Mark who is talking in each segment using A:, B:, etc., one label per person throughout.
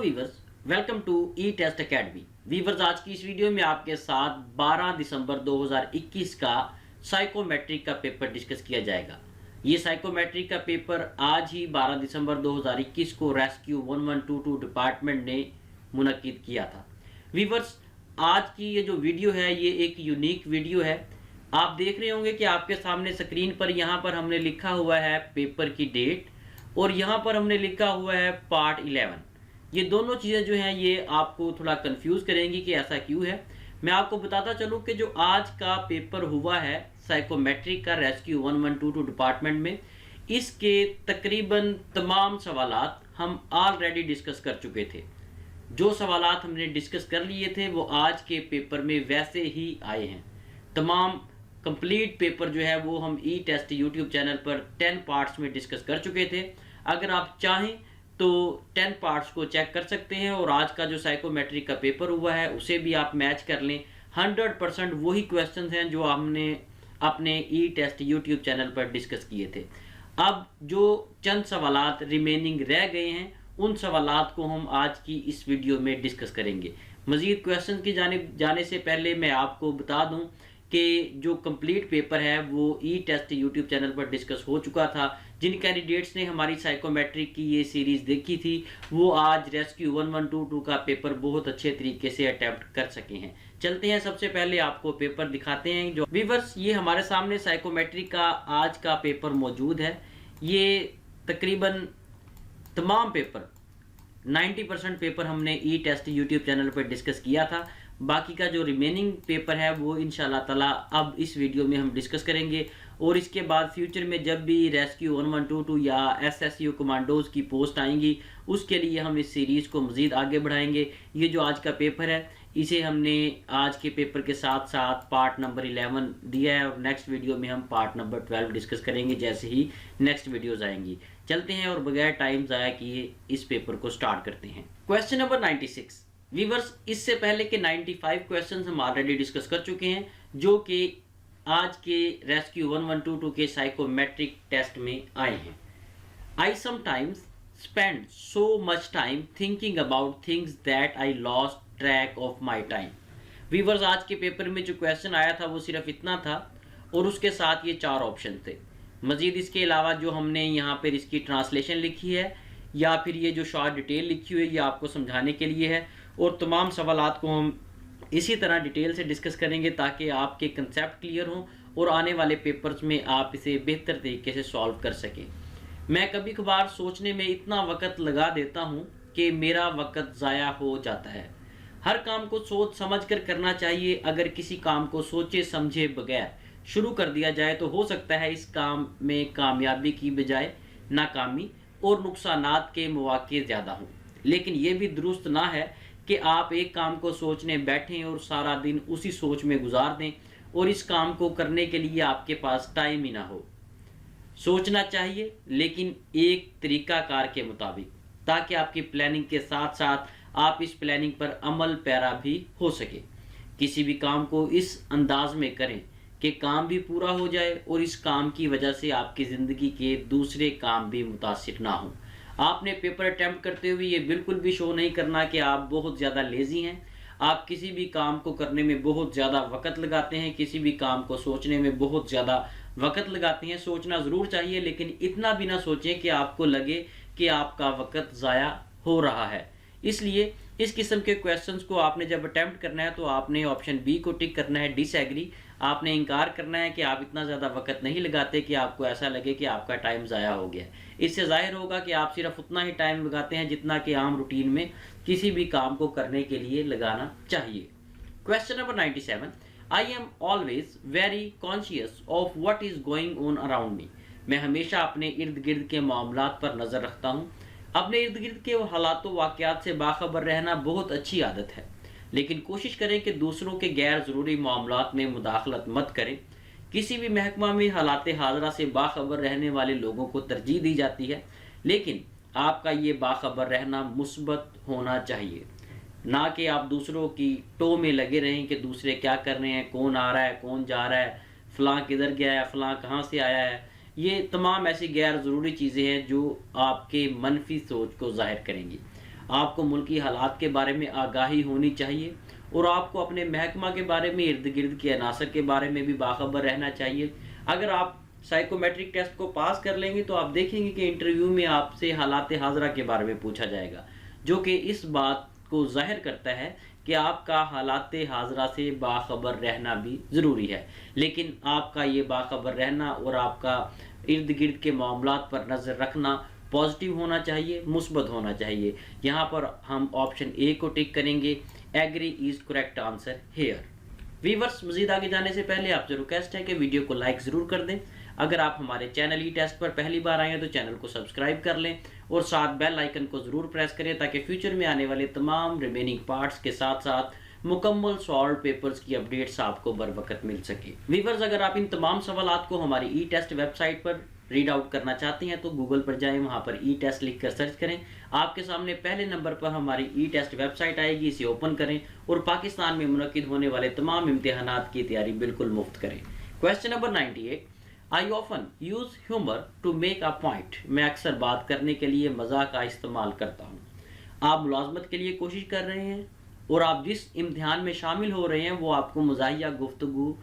A: Viewers, welcome to E test academy. Viewers, आज की इस वीडियो में आपके साथ 12 दिसंबर 2021 का साइकोमेट्रिक का पेपर डिस्कस किया जाएगा। ये साइकोमेट्रिक का पेपर आज ही 12 दिसंबर 2021 को रेस्क्यू 1122 डिपार्टमेंट ने मुनक्किद किया था। वीवर्स, आज की ये जो वीडियो है ये एक यूनिक वीडियो है। आप देख रहे होंगे कि आपके सामने स्क्रीन पर यहाँ पर हमने लिखा हुआ है पेपर की डेट और यहाँ पर हमने लिखा हुआ है पार्ट 11। ये दोनों चीज़ें जो हैं ये आपको थोड़ा कंफ्यूज करेंगी कि ऐसा क्यों है। मैं आपको बताता चलूँ कि जो आज का पेपर हुआ है साइकोमेट्रिक का रेस्क्यू 1122 डिपार्टमेंट में, इसके तकरीबन तमाम सवालात हम ऑलरेडी डिस्कस कर चुके थे। जो सवालात हमने डिस्कस कर लिए थे वो आज के पेपर में वैसे ही आए हैं। तमाम कंप्लीट पेपर जो है वो हम ई टेस्ट यूट्यूब चैनल पर 10 पार्ट्स में डिस्कस कर चुके थे। अगर आप चाहें तो 10 पार्ट्स को चेक कर सकते हैं और आज का जो साइकोमेट्रिक का पेपर हुआ है उसे भी आप मैच कर लें। 100% वही क्वेश्चंस हैं जो हमने अपने ई टेस्ट यूट्यूब चैनल पर डिस्कस किए थे। अब जो चंद सवालात रिमेनिंग रह गए हैं उन सवालात को हम आज की इस वीडियो में डिस्कस करेंगे। मज़ीद क्वेश्चन की जाने से पहले मैं आपको बता दूं कि जो कंप्लीट पेपर है वो ई टेस्ट यूट्यूब चैनल पर डिस्कस हो चुका था। जिन कैंडिडेट्स ने हमारी साइकोमेट्रिक की ये सीरीज़ देखी थी वो आज रेस्क्यू 1122 का पेपर बहुत अच्छे तरीके से अटेम्प्ट कर सके हैं। चलते हैं, सबसे पहले आपको पेपर दिखाते हैं। जो व्यूअर्स, ये हमारे सामने साइकोमेट्रिक का आज का पेपर मौजूद है। ये तकरीबन तमाम पेपर 90% पेपर हमने ई टेस्ट यूट्यूब चैनल पर डिस्कस किया था। बाकी का जो रिमेनिंग पेपर है वो इंशाल्लाह ताला अब इस वीडियो में हम डिस्कस करेंगे और इसके बाद फ्यूचर में जब भी रेस्क्यू 1122 या एसएसयू कमांडोज की पोस्ट आएंगी उसके लिए हम इस सीरीज़ को मज़ीद आगे बढ़ाएंगे। ये जो आज का पेपर है इसे हमने आज के पेपर के साथ साथ पार्ट नंबर 11 दिया है और नेक्स्ट वीडियो में हम पार्ट नंबर 12 डिस्कस करेंगे जैसे ही नेक्स्ट वीडियोज़ आएंगी। चलते हैं और बगैर टाइम ज़ाया किए इस पेपर को स्टार्ट करते हैं। Question number 96। वीवर्स, इससे पहले के 95 क्वेश्चंस हम ऑलरेडी डिस्कस कर चुके हैं जो कि आज के रेस्क्यू 1122 के साइकोमेट्रिक टेस्ट में आए हैं। I sometimes spend so much time thinking about things that I lost track of my time. Viewers, आज के पेपर में जो क्वेश्चन आया था वो सिर्फ इतना था और उसके साथ ये 4 ऑप्शन थे। मज़ीद इसके अलावा जो हमने यहाँ पर इसकी ट्रांसलेशन लिखी है या फिर ये जो शॉर्ट डिटेल लिखी हुई है ये आपको समझाने के लिए है और तमाम सवालात को हम इसी तरह डिटेल से डिस्कस करेंगे ताकि आपके कंसेप्ट क्लियर हों और आने वाले पेपर्स में आप इसे बेहतर तरीके से सॉल्व कर सकें। मैं कभी कभार सोचने में इतना वक्त लगा देता हूँ कि मेरा वक्त ज़ाया हो जाता है। हर काम को सोच समझ कर करना चाहिए। अगर किसी काम को सोचे समझे बगैर शुरू कर दिया जाए तो हो सकता है इस काम में कामयाबी की बजाय नाकामी और नुकसानात के मौके ज़्यादा हों। लेकिन ये भी दुरुस्त ना है कि आप एक काम को सोचने बैठें और सारा दिन उसी सोच में गुजार दें और इस काम को करने के लिए आपके पास टाइम ही ना हो। सोचना चाहिए लेकिन एक तरीकाकार के मुताबिक, ताकि आपकी प्लानिंग के साथ साथ आप इस प्लानिंग पर अमल पैरा भी हो सके। किसी भी काम को इस अंदाज में करें कि काम भी पूरा हो जाए और इस काम की वजह से आपकी ज़िंदगी के दूसरे काम भी मुतासिर ना हों। आपने पेपर अटैम्प्ट करते हुए ये बिल्कुल भी शो नहीं करना कि आप बहुत ज़्यादा लेज़ी हैं। आप किसी भी काम को करने में बहुत ज़्यादा वक्त लगाते हैं, किसी भी काम को सोचने में बहुत ज़्यादा वक्त लगाते हैं। सोचना ज़रूर चाहिए लेकिन इतना भी ना सोचें कि आपको लगे कि आपका वक्त ज़ाया हो रहा है। इसलिए इस किस्म के क्वेश्चंस को आपने जब अटैम्प्ट करना है तो आपने ऑप्शन बी को टिक करना है, डिसएग्री। आपने इनकार करना है कि आप इतना ज़्यादा वक्त नहीं लगाते कि आपको ऐसा लगे कि आपका टाइम ज़ाया हो गया। इससे जाहिर होगा कि आप सिर्फ उतना ही टाइम लगाते हैं जितना कि आम रूटीन में किसी भी काम को करने के लिए लगाना चाहिए। Question number 97। I am always very conscious of what is going on around me. मैं हमेशा अपने इर्द गिर्द के मामलात पर नज़र रखता हूँ। अपने इर्द गिर्द के हालातों वाक़यात से बाखबर रहना बहुत अच्छी आदत है, लेकिन कोशिश करें कि दूसरों के गैर ज़रूरी मामलात में मुदाखलत मत करें। किसी भी महकमा में हालात हाज़रा से बाखबर रहने वाले लोगों को तरजीह दी जाती है, लेकिन आपका ये बाखबर रहना मुस्बत होना चाहिए, ना कि आप दूसरों की टो में लगे रहें कि दूसरे क्या कर रहे हैं, कौन आ रहा है, कौन जा रहा है, फ़लाँ किधर गया है, फ़लाँ कहाँ से आया है। ये तमाम ऐसी गैर ज़रूरी चीज़ें हैं जो आपके मनफी सोच को ज़ाहिर करेंगी। आपको मुल्की हालात के बारे में आगाही होनी चाहिए और आपको अपने महकमा के बारे में, इर्द गिर्द के अनासर के बारे में भी बाखबर रहना चाहिए। अगर आप साइकोमेट्रिक टेस्ट को पास कर लेंगे तो आप देखेंगे कि इंटरव्यू में आपसे हालात हाजरा के बारे में पूछा जाएगा, जो कि इस बात को जाहिर करता है कि आपका हालात हाजरा से बाखबर रहना भी ज़रूरी है। लेकिन आपका ये बाखबर रहना और आपका इर्द गिर्द के मामलात पर नज़र रखना पॉजिटिव होना चाहिए, मुस्बत होना चाहिए। यहाँ पर हम ऑप्शन ए को टिक करेंगे, agree is correct answer here. Viewers, मजीद आगे जाने से पहले आपसे रिक्वेस्ट है कि वीडियो को लाइक ज़रूर कर दें। अगर आप हमारे चैनल ई टेस्ट पर पहली बार आए हैं तो चैनल को सब्सक्राइब कर लें और साथ बेल आइकन को ज़रूर प्रेस करें ताकि फ्यूचर में आने वाले तमाम रिमेनिंग पार्ट्स के साथ साथ मुकम्मल सॉल्व पेपर्स की अपडेट्स आपको बर वक्त मिल सके। वीवर्स, अगर आप इन तमाम सवालात को हमारी ई टेस्ट वेबसाइट पर रीड आउट करना चाहते हैं तो गूगल पर जाएं, वहां पर ई टेस्ट लिख कर सर्च करें। आपके सामने पहले नंबर पर हमारी ई टेस्ट वेबसाइट आएगी, इसे ओपन करें और पाकिस्तान में मुनक्किद होने वाले तमाम इम्तिहानात की तैयारी बिल्कुल मुफ्त करें। Question number 98, I often use humour to make a point. मैं अक्सर बात करने के लिए मजाक का इस्तेमाल करता हूँ। आप मुलाजमत के लिए कोशिश कर रहे हैं और आप जिस इम्तिहान में शामिल हो रहे हैं वो आपको मज़ाहिया गुफ्तगू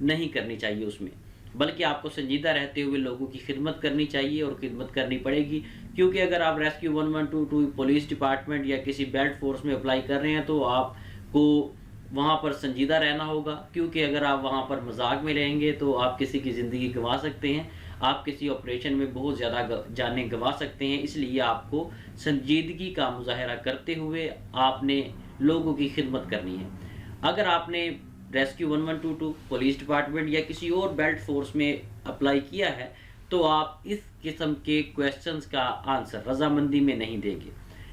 A: नहीं करनी चाहिए उसमें, बल्कि आपको संजीदा रहते हुए लोगों की खिदमत करनी चाहिए और खिदमत करनी पड़ेगी। क्योंकि अगर आप रेस्क्यू 1122 पुलिस डिपार्टमेंट या किसी बेल्ट फोर्स में अप्लाई कर रहे हैं तो आपको वहाँ पर संजीदा रहना होगा, क्योंकि अगर आप वहाँ पर मजाक में रहेंगे तो आप किसी की ज़िंदगी गंवा सकते हैं, आप किसी ऑपरेशन में बहुत ज़्यादा जानें गंवा सकते हैं। इसलिए आपको संजीदगी का मुजाहरा करते हुए आपने लोगों की खिदमत करनी है। अगर आपने रेस्क्यू 1122 पुलिस डिपार्टमेंट या किसी और बेल्ट फोर्स में अप्लाई किया है तो आप इस किस्म के क्वेश्चंस का आंसर रजामंदी में नहीं देंगे।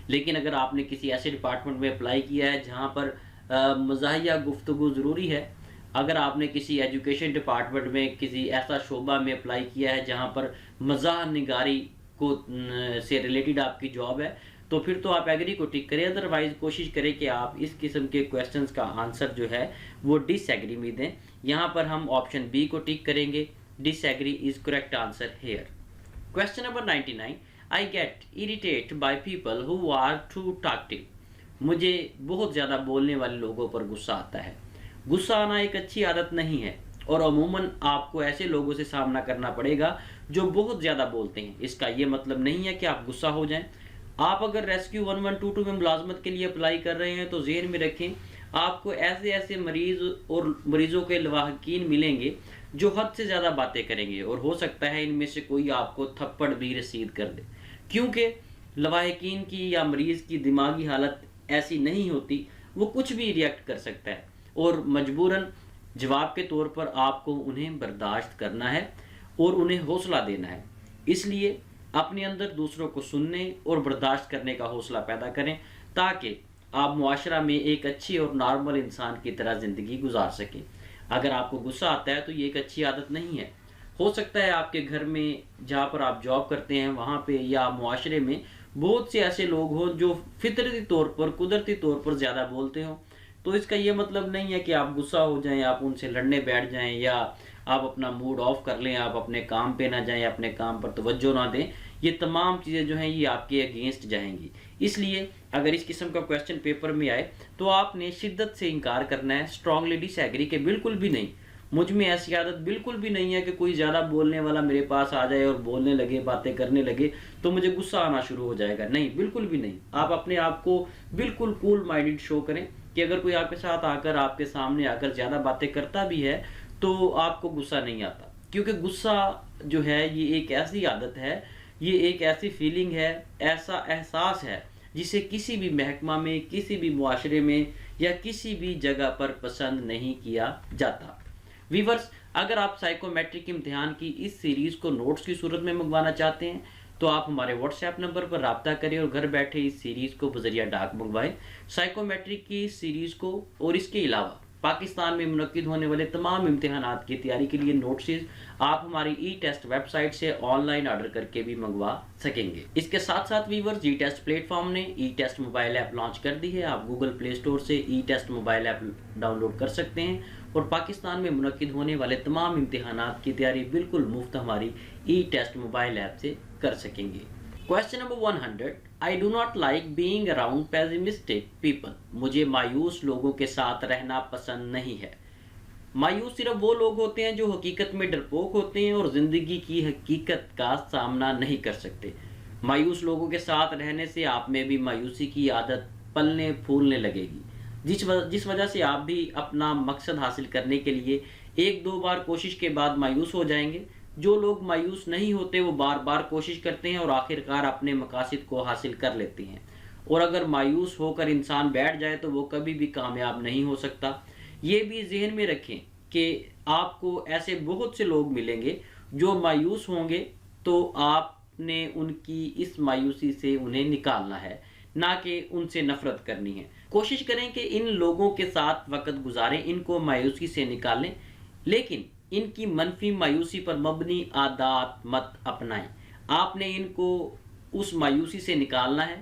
A: लेकिन अगर आपने किसी ऐसे डिपार्टमेंट में अप्लाई किया है जहां पर मज़ाहिया गुफ्तगू ज़रूरी है, अगर आपने किसी एजुकेशन डिपार्टमेंट में किसी ऐसा शोबा में अप्लाई किया है जहां पर मज़ाह निगारी को से रिलेटेड आपकी जॉब है तो फिर तो आप एग्री को टिक करें। अदरवाइज कोशिश करें कि आप इस किस्म के क्वेश्चंस का आंसर जो है वो डिसएग्री में दें। यहाँ पर हम ऑप्शन बी को टिक करेंगे, disagree is correct answer here. Question number 99, I get irritate by people who are too talkative. मुझे बहुत ज़्यादा बोलने वाले लोगों पर गुस्सा आता है। गुस्सा आना एक अच्छी आदत नहीं है और अमूमन आपको ऐसे लोगों से सामना करना पड़ेगा जो बहुत ज़्यादा बोलते हैं। इसका ये मतलब नहीं है कि आप गुस्सा हो जाएं। आप अगर रेस्क्यू 1122 में मुलाजमत के लिए अप्लाई कर रहे हैं तो ज़हन में रखें, आपको ऐसे ऐसे मरीज़ और मरीज़ों के लवाहकीन मिलेंगे जो हद से ज़्यादा बातें करेंगे और हो सकता है इनमें से कोई आपको थप्पड़ भी रसीद कर दे, क्योंकि लवाहकीन की या मरीज़ की दिमागी हालत ऐसी नहीं होती, वो कुछ भी रिएक्ट कर सकता है और मजबूरन जवाब के तौर पर आपको उन्हें बर्दाश्त करना है और उन्हें हौसला देना है। इसलिए अपने अंदर दूसरों को सुनने और बर्दाश्त करने का हौसला पैदा करें ताकि आप मुआशरा में एक अच्छी और नॉर्मल इंसान की तरह ज़िंदगी गुजार सकें। अगर आपको गुस्सा आता है तो ये एक अच्छी आदत नहीं है। हो सकता है आपके घर में जहाँ पर आप जॉब करते हैं वहाँ पे या मुआशरे में बहुत से ऐसे लोग हों जो फितरती तौर पर, कुदरती तौर पर ज़्यादा बोलते हों। तो इसका ये मतलब नहीं है कि आप गुस्सा हो जाएं, आप उनसे लड़ने बैठ जाएं या आप अपना मूड ऑफ कर लें, आप अपने काम पे ना जाएं, अपने काम पर तवज्जो ना दें। ये तमाम चीज़ें जो हैं ये आपके अगेंस्ट जाएंगी। इसलिए अगर इस किस्म का क्वेश्चन पेपर में आए तो आपने शिद्दत से इनकार करना है, स्ट्रांगली डिसएग्री के बिल्कुल भी नहीं। मुझ में ऐसी आदत बिल्कुल भी नहीं है कि कोई ज़्यादा बोलने वाला मेरे पास आ जाए और बोलने लगे, बातें करने लगे तो मुझे गुस्सा आना शुरू हो जाएगा। नहीं, बिल्कुल भी नहीं। आप अपने आप को बिल्कुल कूल माइंडेड शो करें कि अगर कोई आपके साथ आकर, आपके सामने आकर ज़्यादा बातें करता भी है तो आपको गुस्सा नहीं आता, क्योंकि गुस्सा जो है ये एक ऐसी आदत है, ये एक ऐसी फीलिंग है, ऐसा एहसास है जिसे किसी भी महकमा में, किसी भी मुआशरे में या किसी भी जगह पर पसंद नहीं किया जाता। वीवर्स, अगर आप साइकोमेट्रिक इम्तिहान की इस सीरीज़ को नोट्स की सूरत में मंगवाना चाहते हैं तो आप हमारे व्हाट्सएप नंबर पर राब्ता करें और घर बैठे इस सीरीज़ को बजरिया डाक मंगवाएं। साइकोमेट्रिक की इस सीरीज़ को और इसके अलावा पाकिस्तान में मुनक्किद होने वाले तमाम इम्तिहानात की तैयारी के लिए नोट्स आप हमारी ई टेस्ट वेबसाइट से ऑनलाइन ऑर्डर करके भी मंगवा सकेंगे। इसके साथ साथ वीवर्स, ई टेस्ट प्लेटफॉर्म ने ई टेस्ट मोबाइल ऐप लॉन्च कर दी है। आप गूगल प्ले स्टोर से ई टेस्ट मोबाइल ऐप डाउनलोड कर सकते हैं और पाकिस्तान में मुनक्किद होने वाले तमाम इम्तिहानात की तैयारी बिल्कुल मुफ्त हमारी ई टेस्ट मोबाइल ऐप से कर सकेंगे। Question number 100, I do not like being around pessimistic people. मुझे मायूस लोगों के साथ रहना पसंद नहीं है। मायूस सिर्फ वो लोग होते हैं जो हकीकत में डरपोक होते हैं और ज़िंदगी की हकीकत का सामना नहीं कर सकते। मायूस लोगों के साथ रहने से आप में भी मायूसी की आदत पलने फूलने लगेगी, जिस वजह से आप भी अपना मकसद हासिल करने के लिए एक दो बार कोशिश के बाद मायूस हो जाएंगे। जो लोग मायूस नहीं होते वो बार बार कोशिश करते हैं और आखिरकार अपने मकासद को हासिल कर लेते हैं। और अगर मायूस होकर इंसान बैठ जाए तो वो कभी भी कामयाब नहीं हो सकता। ये भी जहन में रखें कि आपको ऐसे बहुत से लोग मिलेंगे जो मायूस होंगे, तो आपने उनकी इस मायूसी से उन्हें निकालना है, ना कि उनसे नफरत करनी है। कोशिश करें कि इन लोगों के साथ वक्त गुजारें, इनको मायूसी से निकालें, लेकिन इनकी मनफी मायूसी पर मबनी आदत मत अपनाएं। आपने इनको उस मायूसी से निकालना है,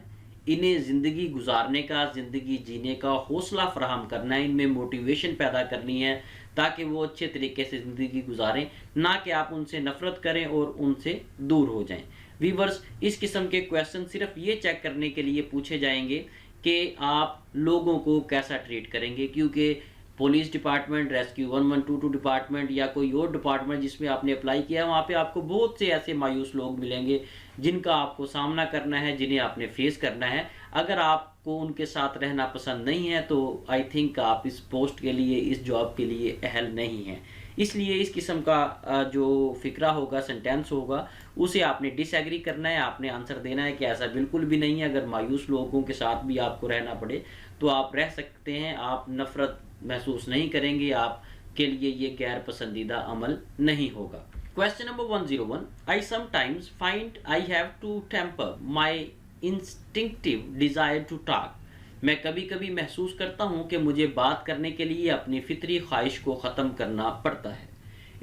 A: इन्हें ज़िंदगी गुजारने का, ज़िंदगी जीने का हौसला फराहम करना है, इनमें मोटिवेशन पैदा करनी है ताकि वो अच्छे तरीके से ज़िंदगी गुजारें, ना कि आप उनसे नफ़रत करें और उनसे दूर हो जाएं। व्यूअर्स, इस किस्म के क्वेश्चन सिर्फ ये चेक करने के लिए पूछे जाएंगे कि आप लोगों को कैसा ट्रीट करेंगे, क्योंकि पुलिस डिपार्टमेंट, रेस्क्यू 1122 डिपार्टमेंट या कोई और डिपार्टमेंट जिसमें आपने अप्लाई किया है, वहाँ पे आपको बहुत से ऐसे मायूस लोग मिलेंगे जिनका आपको सामना करना है, जिन्हें आपने फेस करना है। अगर आपको उनके साथ रहना पसंद नहीं है तो आई थिंक आप इस पोस्ट के लिए, इस जॉब के लिए अहल नहीं हैं। इसलिए इस किस्म का जो फ़िक्रा होगा, सेंटेंस होगा, उसे आपने डिसएग्री करना है, आपने आंसर देना है कि ऐसा बिल्कुल भी नहीं है। अगर मायूस लोगों के साथ भी आपको रहना पड़े तो आप रह सकते हैं, आप नफ़रत महसूस नहीं करेंगे, आपके लिए ये गैर पसंदीदा अमल नहीं होगा। Question number 101, I sometimes find I have to temper my instinctive desire to talk. मैं कभी कभी महसूस करता हूँ कि मुझे बात करने के लिए अपनी फितरी ख्वाहिश को ख़त्म करना पड़ता है।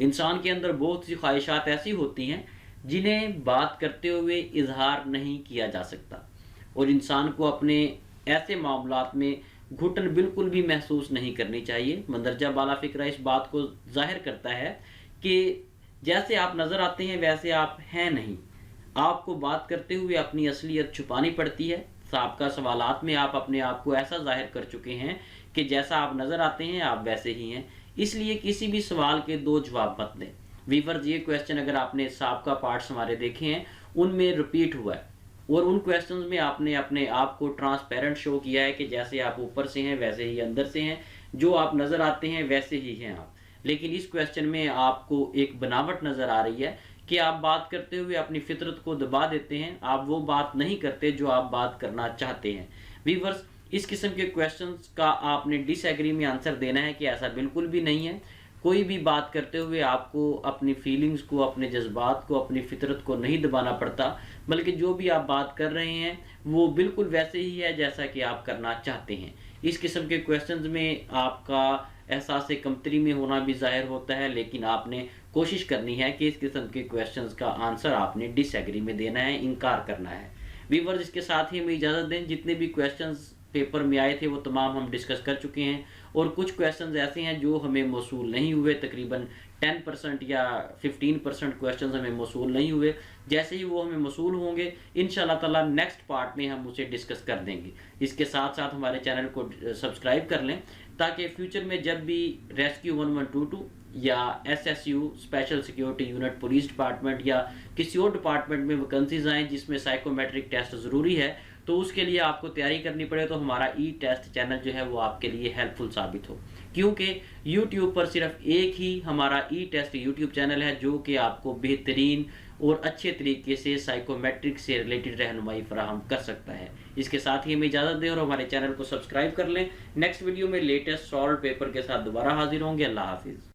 A: इंसान के अंदर बहुत सी ख्वाहिशात ऐसी होती हैं जिन्हें बात करते हुए इजहार नहीं किया जा सकता, और इंसान को अपने ऐसे मामलात में घुटन बिल्कुल भी महसूस नहीं करनी चाहिए। मंदरजा बाला फ़िक्रा इस बात को जाहिर करता है कि जैसे आप नज़र आते हैं वैसे आप हैं नहीं। आपको बात करते हुए अपनी असलियत छुपानी पड़ती है। साबका सवालात में आप अपने आप को ऐसा जाहिर कर चुके हैं कि जैसा आप नज़र आते हैं आप वैसे ही हैं। इसलिए किसी भी सवाल के दो जवाब मत दें। व्यूअर्स, ये क्वेश्चन अगर आपने साबका पार्ट्स हमारे देखे हैं उनमें रिपीट हुआ है, और उन क्वेश्चंस में आपने अपने आप को ट्रांसपेरेंट शो किया है कि जैसे आप ऊपर से हैं वैसे ही अंदर से हैं, जो आप नज़र आते हैं वैसे ही हैं आप। लेकिन इस क्वेश्चन में आपको एक बनावट नज़र आ रही है कि आप बात करते हुए अपनी फितरत को दबा देते हैं, आप वो बात नहीं करते जो आप बात करना चाहते हैं। व्यूअर्स, इस किस्म के क्वेश्चंस का आपने डिसएग्री में आंसर देना है कि ऐसा बिल्कुल भी नहीं है। कोई भी बात करते हुए आपको अपनी फीलिंग्स को, अपने जज्बात को, अपनी फितरत को नहीं दबाना पड़ता, बल्कि जो भी आप बात कर रहे हैं वो बिल्कुल वैसे ही है जैसा कि आप करना चाहते हैं। इस किस्म के क्वेश्चंस में आपका एहसास कमतरी में होना भी ज़ाहिर होता है, लेकिन आपने कोशिश करनी है कि इस किस्म के क्वेश्चंस का आंसर आपने डिसएग्री में देना है, इनकार करना है। व्यूअर्स, इसके साथ ही हमें इजाज़त दें। जितने भी क्वेश्चंस पेपर में आए थे वो तमाम हम डिस्कस कर चुके हैं, और कुछ क्वेश्चंस ऐसे हैं जो हमें मौसूल नहीं हुए। तकरीबन 10% या 15% क्वेश्चंस हमें मौसूल नहीं हुए। जैसे ही वो हमें मौसूल होंगे इंशाल्लाह ताला नेक्स्ट पार्ट में हम उसे डिस्कस कर देंगे। इसके साथ साथ हमारे चैनल को सब्सक्राइब कर लें ताकि फ्यूचर में जब भी रेस्क्यू 1122 या SSU special security unit, police department या किसी और डिपार्टमेंट में वैकेंसीज आएँ जिसमें साइकोमेट्रिक टेस्ट ज़रूरी है, तो उसके लिए आपको तैयारी करनी पड़े तो हमारा टेस्ट चैनल जो है वो आपके लिए हेल्पफुल साबित हो। क्योंकि YouTube पर सिर्फ एक ही हमारा टेस्ट YouTube चैनल है जो कि आपको बेहतरीन और अच्छे तरीके से साइकोमेट्रिक से रिलेटेड रहनुमाई फराहम कर सकता है। इसके साथ ही हमें इजाज़त दें और हमारे चैनल को सब्सक्राइब कर लें। नेक्स्ट वीडियो में लेटेस्ट सॉल्व पेपर के साथ दोबारा हाजिर होंगे। अल्लाह हाफिज़।